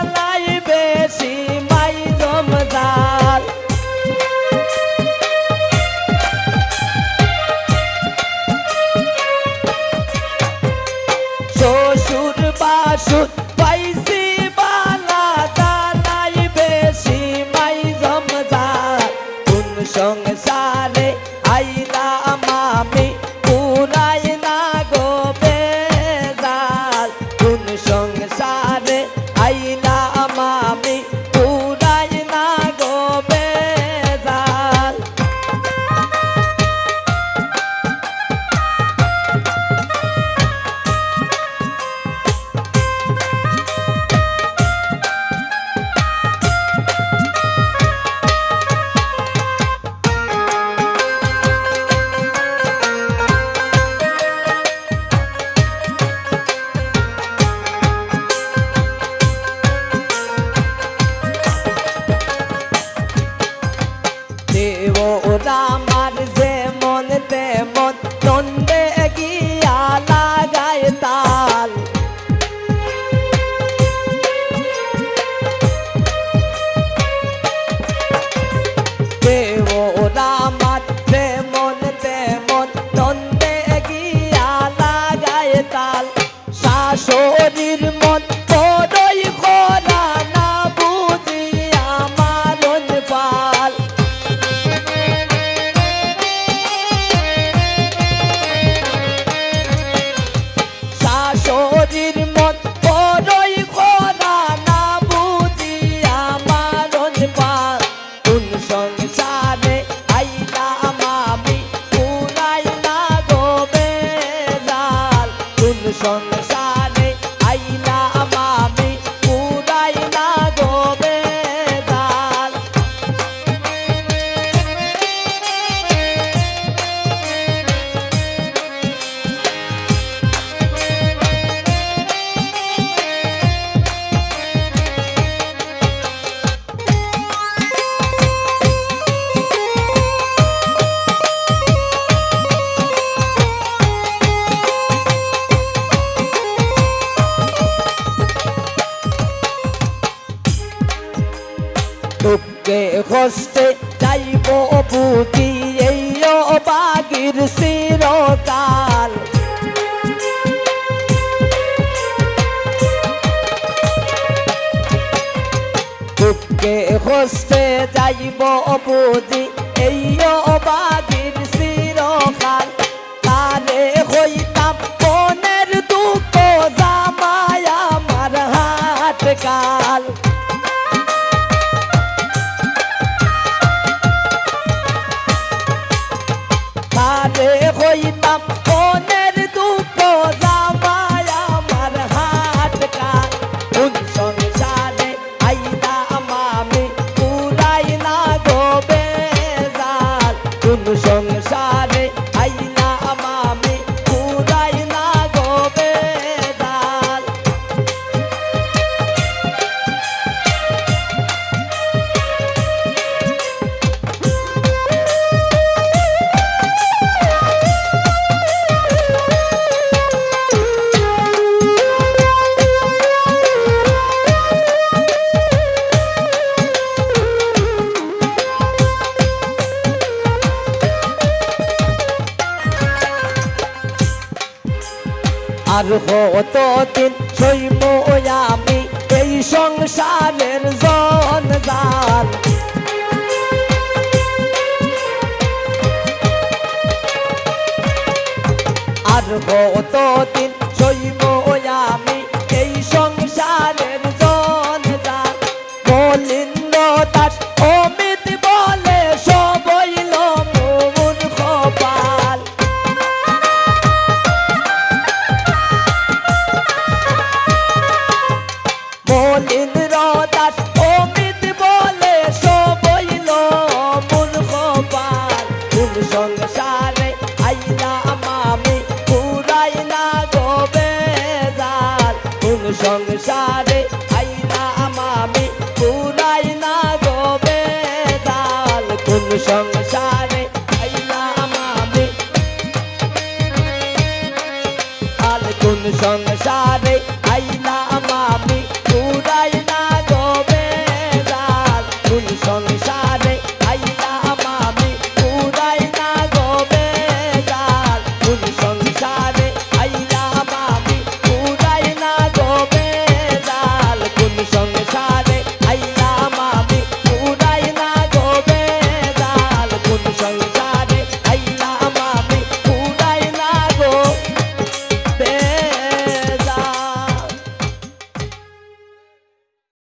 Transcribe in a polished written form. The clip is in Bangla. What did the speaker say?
জালাই বেশি মাই জমজাল শ্বশুর বাসুর পাইছি বালা জালাই বেশি মাই জমজাল কোন সংসারে আইলাম আমি পুরাই না গো বেজাল কোন সংসারে আইলাম আমি পুরাই না গো বেজাল আমার যেমন তেমন নন্দে গিয়া লাগায় তাল আমার যেমন তেমন নন্দে গিয়া লাগায় তাল শাশুড়ির মন বড়ই খরা না বুঝি আমার পাল শাশুড়ির মন বড়ই খরা না বুঝি আমার পাল কোন সংসারে আইলাম আমি পুরাই না গো বেজাল কোন সংসারে আইলাম আমি পুরাই না গো বেজাল দুঃখে কষ্টে যাইব বুঝি এই বাগির চিরকাল দুঃখে কষ্টে যাইব বুঝি এই বাগির চিরকাল তারে হইতাম মনের দুঃখ জামাই আমার হাত কাল তারে হইতাম মনের দুঃখ জামাই আমার হাত কাল কোন সংসারে আইলাম আমি পুরাই না গো বেজাল কোন সংসারে আইলাম আমি পুরাই না গো বেজাল আর কতদিন সইব আমি এই সংসারের জঞ্জাল আর কতদিন সইব আমি এই সংসারের জঞ্জাল মলিন্দ দাস অমিত বলে সব হইল মন কপাল মলিন্দ্র দাস অমিত বলে সব হইল মন কপাল কোন সংসারে আইলাম আমি পুরাই না গো বেজাল কোন সংসারে আইলাম আমি পুরাই না গো বেজাল কোন সংসারে আইলাম আমি কোন সংসারে